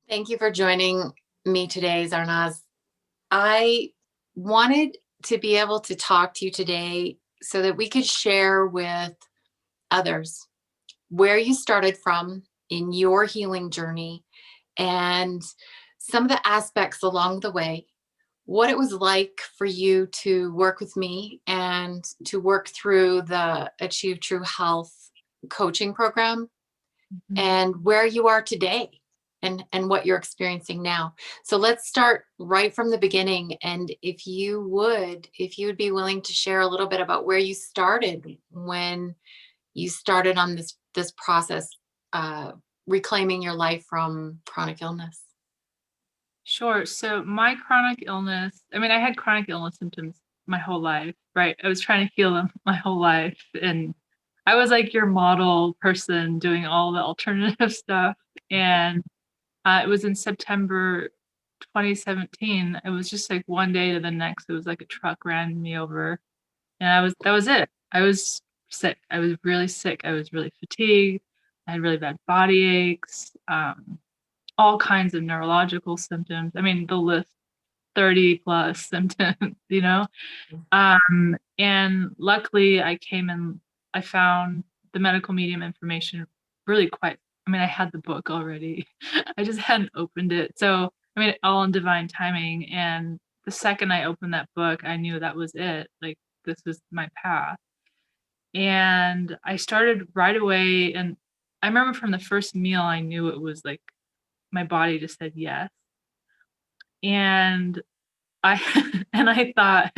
Thank you for joining me today, Zarnaz. I wanted to be able to talk to you today so that we could share with others where you started from in your healing journey and some of the aspects along the way, what it was like for you to work with me and to work through the Achieve True Health coaching program Mhm. and where you are today and what you're experiencing now. So let's start right from the beginning. And if you would be willing to share a little bit about where you started when you started on this process, uh, reclaiming your life from chronic illness. Sure. So my chronic illness, I had chronic illness symptoms my whole life, right? I was trying to heal them my whole life. And I was like your model person doing all the alternative stuff. And it was in September 2017. It was just like one day to the next. It was like a truck ran me over. And that was it. I was sick. I was really sick. I was really fatigued. I had really bad body aches. All kinds of neurological symptoms. I mean, the list 30 plus symptoms, you know? And luckily I came and I found the medical medium information really quite, I had the book already. I just hadn't opened it. So, all in divine timing. And the second I opened that book, I knew that was it. Like, this was my path. And I started right away. And I remember from the first meal, I knew it was like my body just said yes. And I and I thought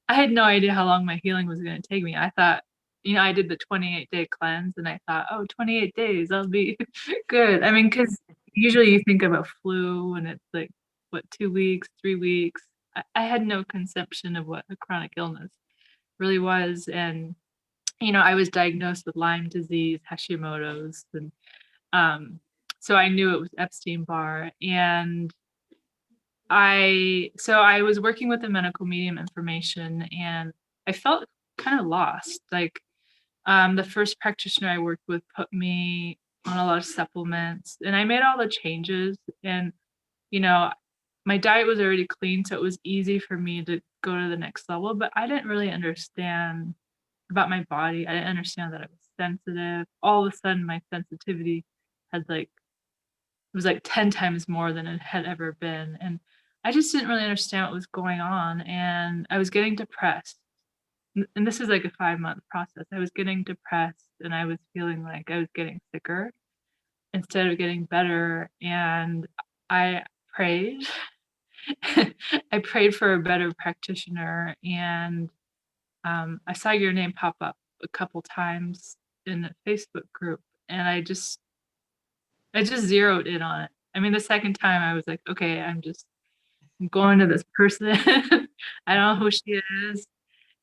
I had no idea how long my healing was going to take me. I thought, I did the 28-day cleanse and I thought, oh, 28 days, I'll be good. Because usually you think of a flu and it's like, what, 2 weeks, 3 weeks. I had no conception of what a chronic illness really was. And, I was diagnosed with Lyme disease, Hashimoto's, and so I knew it was Epstein-Barr. And I was working with the medical medium information and I felt kind of lost. Like, the first practitioner I worked with put me on a lot of supplements and I made all the changes. And, you know, my diet was already clean, so it was easy for me to go to the next level, but I didn't really understand about my body. I didn't understand that I was sensitive. All of a sudden my sensitivity had like it was like 10 times more than it had ever been. And I just didn't really understand what was going on. And I was getting depressed. And this is like a 5-month process. I was getting depressed and I was feeling like I was getting sicker instead of getting better. And I prayed. I prayed for a better practitioner. And I saw your name pop up a couple times in a Facebook group. And I just zeroed in on it. The second time I was like, okay, I'm going to this person. I don't know who she is.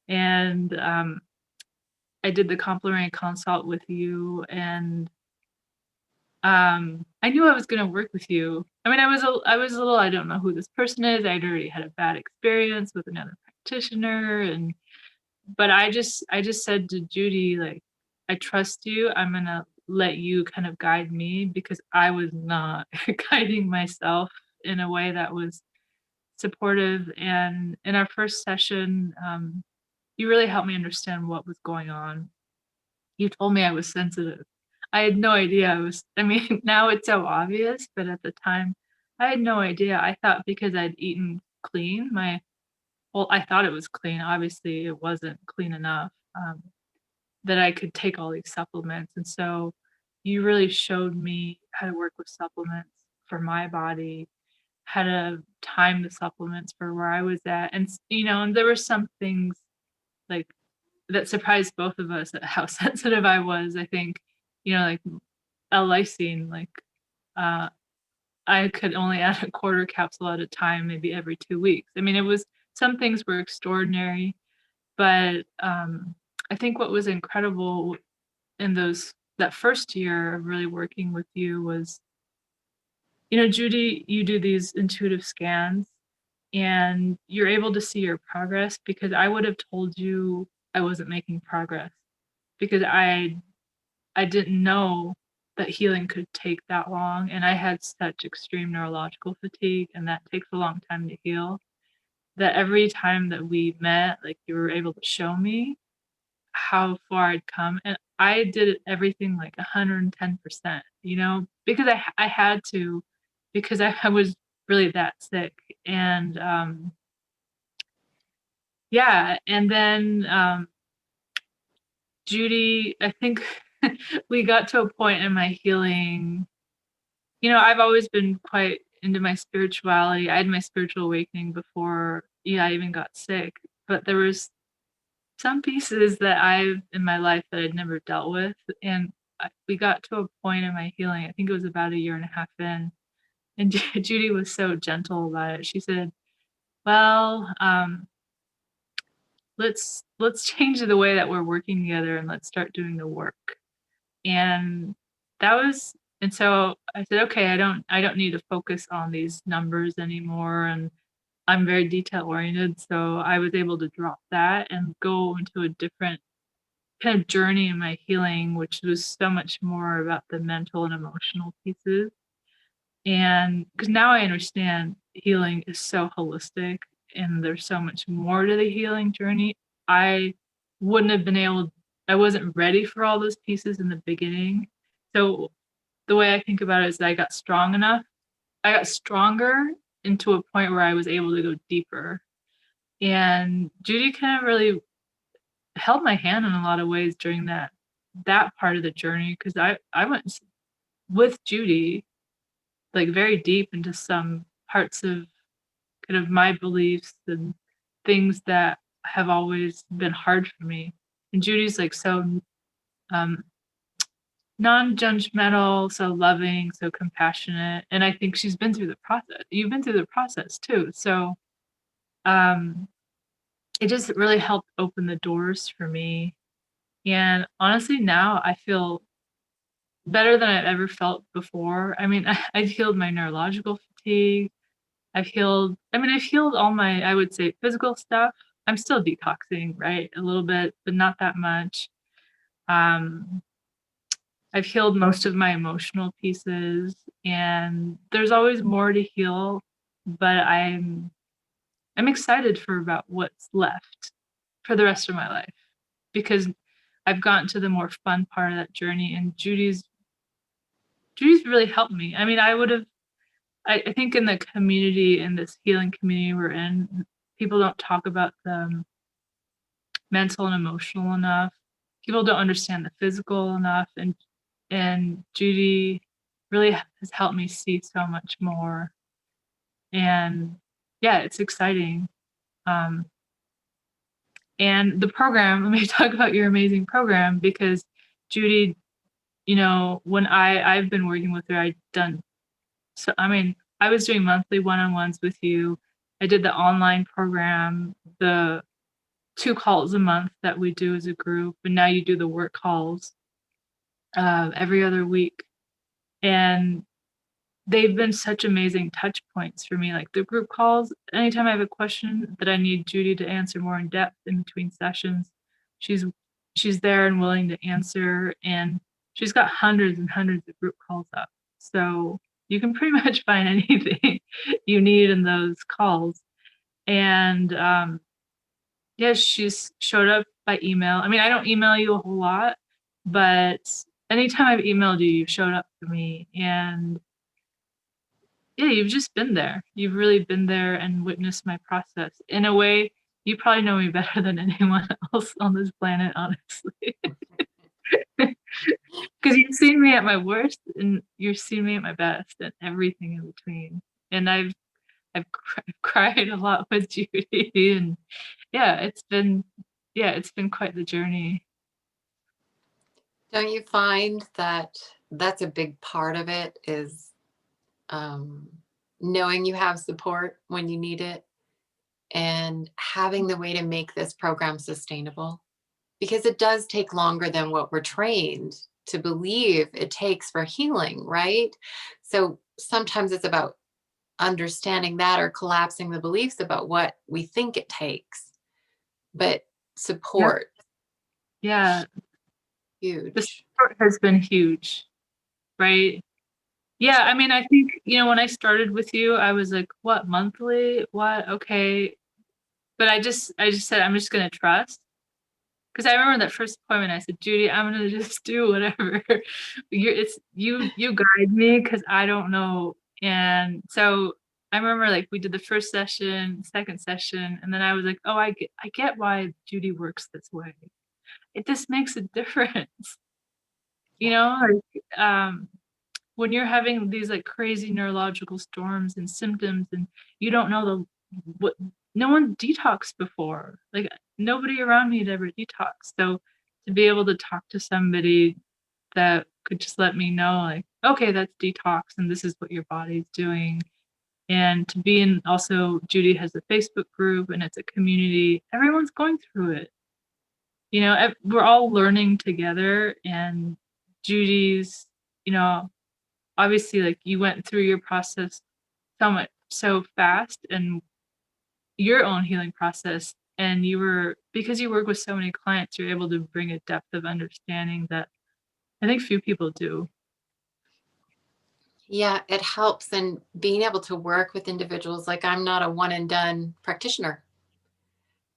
And I did the complimentary consult with you, and I knew I was going to work with you. I was a little, I don't know who this person is. I'd already had a bad experience with another practitioner, and but I just said to Judy, like, I trust you. I'm gonna let you kind of guide me because I was not guiding myself in a way that was supportive. And in our first session, you really helped me understand what was going on. You told me I was sensitive. I had no idea I was. Now it's so obvious, but at the time, I had no idea. I thought because I'd eaten clean, I thought it was clean. Obviously, it wasn't clean enough. That I could take all these supplements. And so you really showed me how to work with supplements for my body, how to time the supplements for where I was at. And, and there were some things like that surprised both of us at how sensitive I was. I think, like L-lysine, like, uh, I could only add a quarter capsule at a time, maybe every 2 weeks. Some things were extraordinary, but I think what was incredible in that first year of really working with you was, Judy, you do these intuitive scans and you're able to see your progress because I would have told you I wasn't making progress because I didn't know that healing could take that long. And I had such extreme neurological fatigue, and that takes a long time to heal. That every time that we met, like you were able to show me how far I'd come, and I did everything like 110%, because I had to, because I was really that sick. And yeah, and then Judy, I think we got to a point in my healing. I've always been quite into my spirituality. I had my spiritual awakening before, I even got sick. But there was some pieces that I've in my life that I'd never dealt with, and we got to a point in my healing. I think it was about a year and a half in, and Judy was so gentle about it. She said, "Well, let's change the way that we're working together, and let's start doing the work." And that was and so I said, "Okay, I don't need to focus on these numbers anymore." And I'm very detail oriented, so I was able to drop that and go into a different kind of journey in my healing, which was so much more about the mental and emotional pieces. And because now I understand healing is so holistic and there's so much more to the healing journey. I wouldn't have been able, I wasn't ready for all those pieces in the beginning. So the way I think about it is that I got stronger into a point where I was able to go deeper. And Judy kind of really held my hand in a lot of ways during that part of the journey, because I went with Judy like very deep into some parts of kind of my beliefs and things that have always been hard for me. And Judy's like so um, non-judgmental, so loving, so compassionate, and I think she's been through the process. You've been through the process too, so um, it just really helped open the doors for me. And honestly, now I feel better than I've ever felt before. I mean, I've healed my neurological fatigue. I've healed all my, I would say, physical stuff. I'm still detoxing, right? A little bit, but not that much. Um, I've healed most of my emotional pieces, and there's always more to heal, but I'm excited for about what's left for the rest of my life, because I've gotten to the more fun part of that journey, and Judy's really helped me. I mean, I think in the community, in this healing community we're in, people don't talk about the mental and emotional enough. People don't understand the physical enough, and Judy really has helped me see so much more. And yeah, it's exciting. Um, and the program, let me talk about your amazing program, because Judy, when I've been working with her, I was doing monthly one-on-ones with you. I did the online program, the 2 calls a month that we do as a group, and now you do the work calls every other week. And they've been such amazing touch points for me. Like the group calls, anytime I have a question that I need Judy to answer more in depth in between sessions, she's she's there and willing to answer. And she's got hundreds and hundreds of group calls up. So you can pretty much find anything you need in those calls. And yeah, she's showed up by email. I mean, I don't email you a whole lot, but anytime I've emailed you, you've showed up for me. And yeah, you've just been there. You've really been there and witnessed my process. In a way, you probably know me better than anyone else on this planet, honestly. Because you've seen me at my worst and you've seen me at my best and everything in between. And I've cried a lot with Judy, and yeah, it's been quite the journey. Don't you find that that's a big part of it is knowing you have support when you need it and having the way to make this program sustainable? Because it does take longer than what we're trained to believe it takes for healing, right? So sometimes it's about understanding that or collapsing the beliefs about what we think it takes. But Yep. support, Yeah, the huge. support has been huge right? Yeah, I mean, I think, when I started with you, I was like, "What, monthly? What? Okay." But I just said, "I'm just gonna trust." Because I remember that first appointment, I said, "Judy, I'm gonna just do whatever. You guide me because I don't know." And so I remember, like, we did the first session, second session, and then I was like, "Oh, I get why Judy works this way. This makes a difference." You Yeah. know, when you're having these, like, crazy neurological storms and symptoms and you don't know what no one detoxed before. Like, nobody around me had ever detoxed. So to be able to talk to somebody that could just let me know, like, "Okay, that's detox, and this is what your body's doing." And to be in, also, Judy has a Facebook group, and it's a community. Everyone's going through it. We're all learning together, and Judy's, you know, obviously, like, you went through your process so fast, and your own healing process, and because you work with so many clients, you're able to bring a depth of understanding that I think few people do. Yeah, it helps. And being able to work with individuals, like I'm not a one and done practitioner.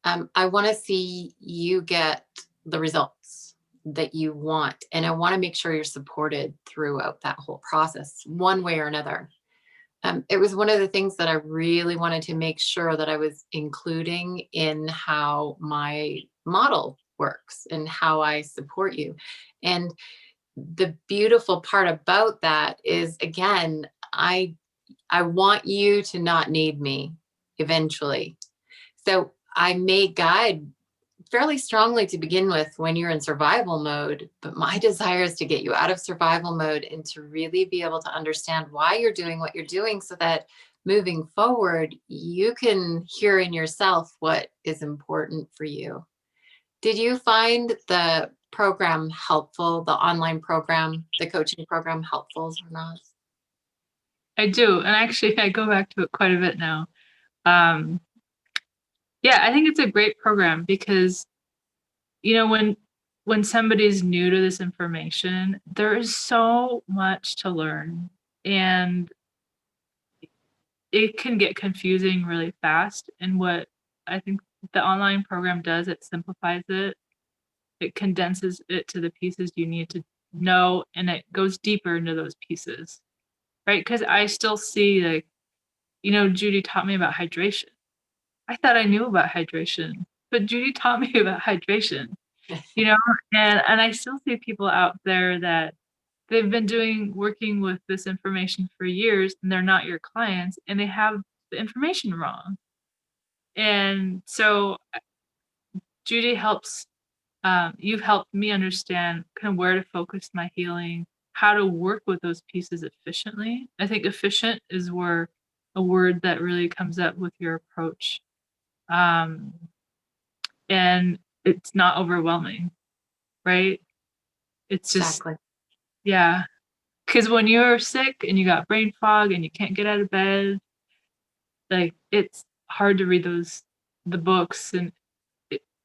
I want to see you get the results that you want. And I want to make sure you're supported throughout that whole process, one way or another. It was one of the things that I really wanted to make sure that I was including in how my model works and how I support you. And the beautiful part about that is, again, I want you to not need me eventually. So I may guide fairly strongly to begin with when you're in survival mode, but my desire is to get you out of survival mode and to really be able to understand why you're doing what you're doing so that moving forward, you can hear in yourself what is important for you. Did you find the program helpful, the online program, the coaching program helpful or not? I do, and actually, I go back to it quite a bit now. Um, yeah, I think it's a great program because, when somebody's new to this information, there is so much to learn, and it can get confusing really fast, and what I think the online program does, it simplifies it. It condenses it to the pieces you need to know, and it goes deeper into those pieces, right? Because I still see, like, Judy taught me about hydration. I thought I knew about hydration, but Judy taught me about hydration, you know, and I still see people out there that they've been working with this information for years, and they're not your clients, and they have the information wrong. And so Judy helps you've helped me understand kind of where to focus my healing, how to work with those pieces efficiently. I think efficient is where a word that really comes up with your approach. Um, and it's not overwhelming, right? It's just, Exactly. yeah. Because when you're sick and you got brain fog and you can't get out of bed, like, it's hard to read the books, and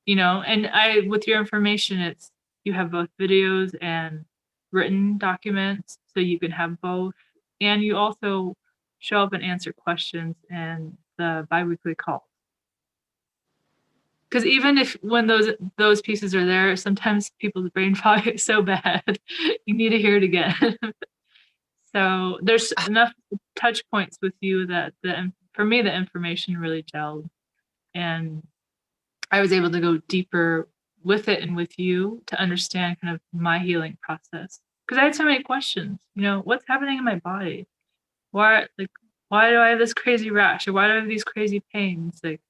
and with your information, you have both videos and written documents, so you can have both, and you also show up and answer questions and the biweekly call. Because even if when those pieces are there, sometimes people's brain fog is so bad, you need to hear it again. So there's enough touch points with you that for me, the information really gelled, and I was able to go deeper with it and with you to understand kind of my healing process. Because I had so many questions, what's happening in my body? Why do I have this crazy rash? Or why do I have these crazy pains? Like,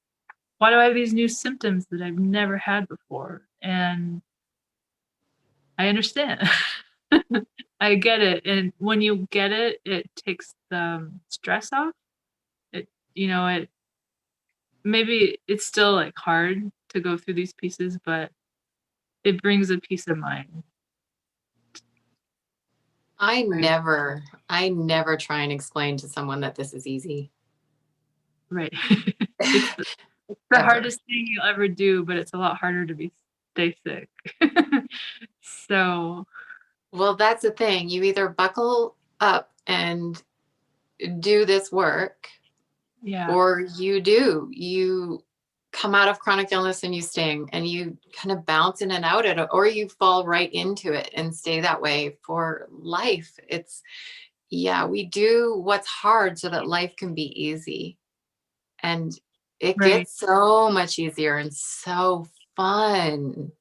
why do I have these new symptoms that I've never had before? And I understand. I get it. And when you get it, it takes the stress off. It maybe it's still, like, hard to go through these pieces, but it brings a peace of mind. Right. I never try and explain to someone that this is easy. Right. It's the Ever. hardest thing you'll ever do, but it's a lot harder to stay sick. So, Well, that's the thing. You either buckle up and do this work, Yeah, or you come out of chronic illness and you sting and you kind of bounce in and out at it, or you fall right into it and stay that way for life. It's, yeah, we do what's hard so that life can be easy. And it right, gets so much easier and so fun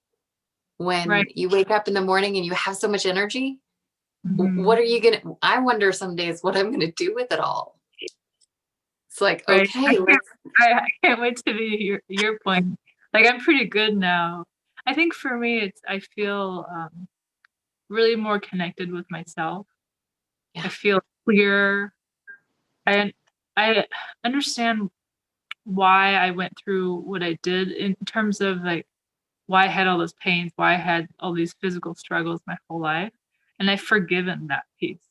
when right. you wake up in the morning and you have so much energy. Hmm. What are you gonna, I wonder some days what I'm gonna do with it all. It's like, Right. okay, let's, I can't wait to be your point. Like I'm pretty good now. I think for me, it's I feel really more connected with myself. I yeah, feel clear. I I understand why I went through what I did in terms of like why I had all those pains, why I had all these physical struggles my whole life. And I've forgiven that piece,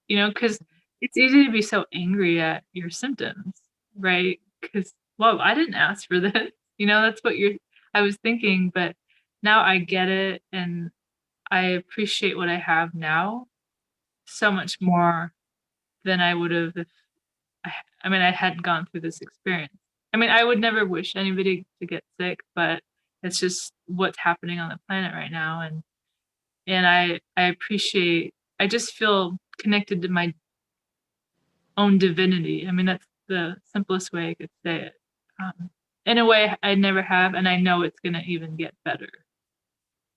because it's easy to be so angry at your symptoms, right? Because, well, I didn't ask for this. That's what I was thinking, but now I get it and I appreciate what I have now so much more than I would have if I hadn't gone through this experience. I would never wish anybody to get sick, but it's just what's happening on the planet right now. And I appreciate, I just feel connected to my own divinity. That's the simplest way I could say it. In a way I never have, and I know it's going to even get better.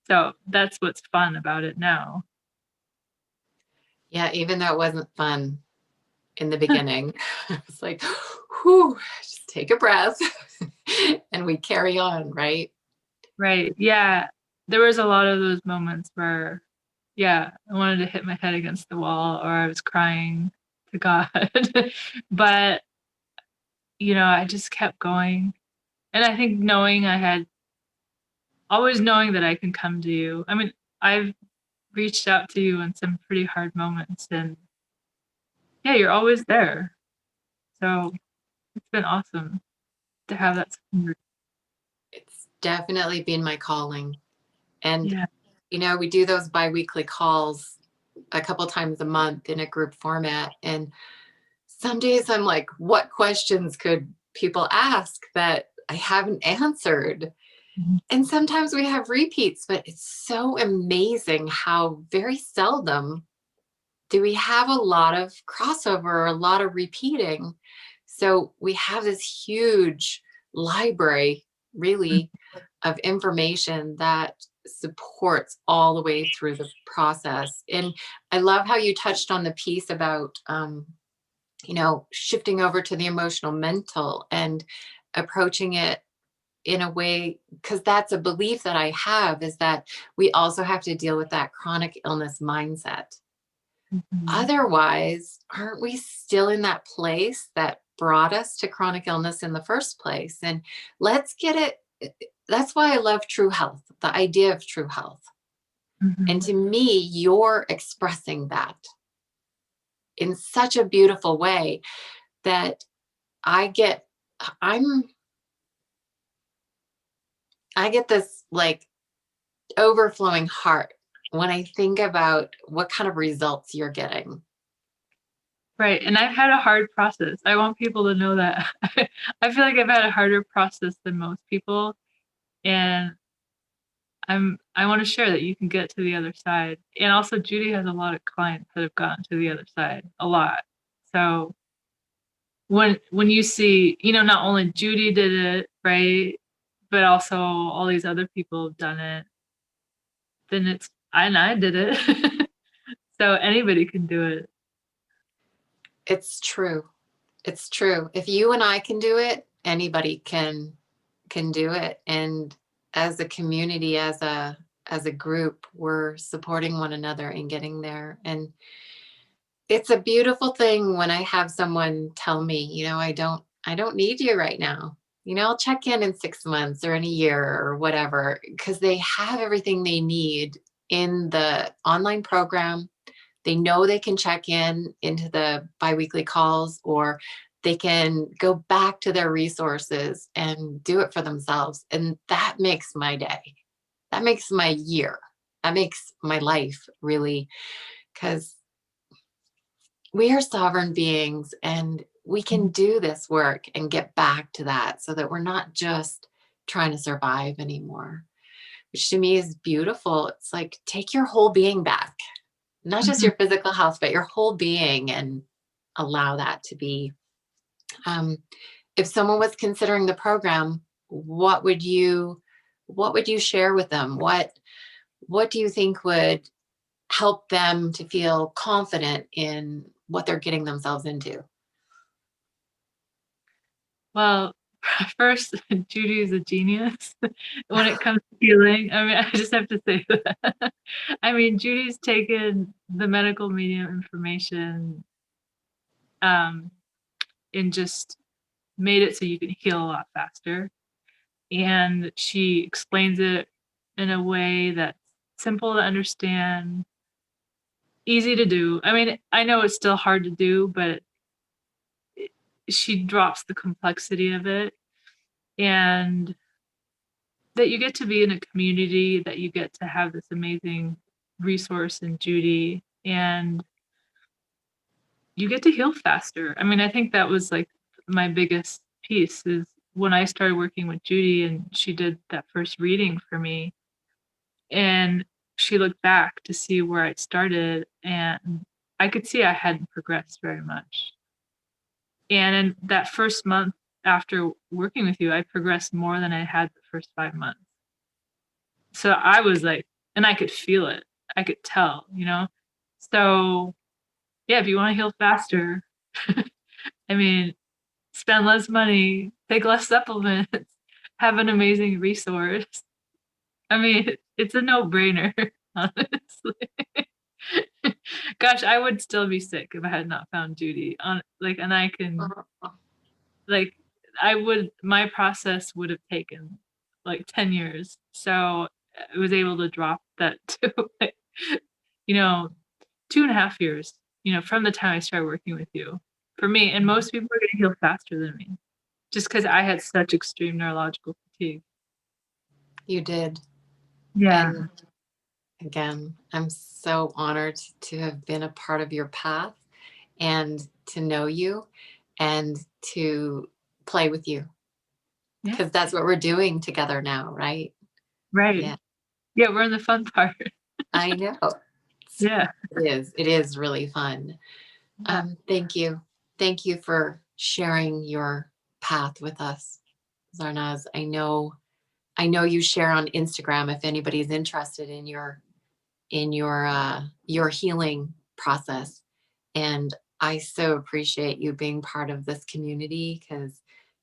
So that's what's fun about it now. yeah, even though it wasn't fun in the beginning, it's like, whew, just take a breath and we carry on, right? Right. Yeah. There was a lot of those moments where, yeah, I wanted to hit my head against the wall or I was crying to God. But, I just kept going. And I think always knowing that I can come to you. I've reached out to you in some pretty hard moments and yeah, you're always there. So it's been awesome to have that support. It's definitely been my calling. And, Yeah. we do those biweekly calls a couple times a month in a group format. And some days I'm like, what questions could people ask that I haven't answered? Mhm. And sometimes we have repeats, but it's so amazing how very seldom do we have a lot of crossover or a lot of repeating. So we have this huge library, really, of information that supports all the way through the process. And I love how you touched on the piece about, shifting over to the emotional mental and approaching it in a way, because that's a belief that I have, is that we also have to deal with that chronic illness mindset. Mhm. Otherwise, aren't we still in that place that brought us to chronic illness in the first place? And let's get it. That's why I love true health, the idea of true health. And Mhm. to me, you're expressing that in such a beautiful way that I get, I'm, I get this like overflowing heart when I think about what kind of results you're getting. Right. And I've had a hard process. I want people to know that. I feel like I've had a harder process than most people. And I want to share that you can get to the other side. And also Judy has a lot of clients that have gotten to the other side. A lot. So when you see, not only Judy did it, right? But also all these other people have done it, then I did it. So anybody can do it. It's true. It's true. If you and I can do it, anybody can do it. And as a community, as a group, we're supporting one another in getting there. And it's a beautiful thing when I have someone tell me, I don't need you right now. I'll check in 6 months or in a year or whatever, because they have everything they need in the online program. They know they can check in into the biweekly calls, or they can go back to their resources and do it for themselves. And that makes my day. That makes my year. makes my life really, because we are sovereign beings and we can do this work and get back to that so that we're not just trying to survive anymore, which to me is beautiful. It's like take your whole being back, not just Mhm. your physical health, but your whole being, and allow that to be. Um, if someone was considering the program, what would you share with them? What do you think would help them to feel confident in what they're getting themselves into? Well, first, Judy is a genius when it comes to healing. I mean, I just have to say that. I mean, Judy's taken the medical medium information, um, and just made it so you can heal a lot faster. And she explains it in a way that's simple to understand, easy to do. I mean, I know it's still hard to do, but she drops the complexity of it, and that you get to be in a community, that you get to have this amazing resource in Judy, and you get to heal faster. I mean, I think that was like my biggest piece is when I started working with Judy and she did that first reading for me, and she looked back to see where I'd started, and I could see I hadn't progressed very much. And in that first month after working with you, I progressed more than I had the first 5 months. So I was like, and I could feel it. I could tell, you know? So yeah, if you want to heal faster, I mean, spend less money, take less supplements, have an amazing resource. I mean, it's a no-brainer, honestly. Gosh, I would still be sick if I had not found Judy on like, and I can like I would my process would have taken like 10 years. So I was able to drop that to like, you know, 2.5 years, from the time I started working with you for me. And most people are gonna heal faster than me just because I had such extreme neurological fatigue. You did. Yeah. And again, I'm so honored to have been a part of your path and to know you and to play with you, Yeah. because that's what we're doing together now, right? Right. Yeah, Yeah, we're in the fun part. I know. Yeah. It is. It is really fun. Yeah. Thank you. Thank you for sharing your path with us, Zarnaz. I know you share on Instagram if anybody's interested in your healing process. And I so appreciate you being part of this community because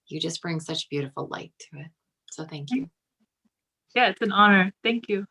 you just bring such beautiful light to it. So thank you. Yeah, it's an honor. Thank you.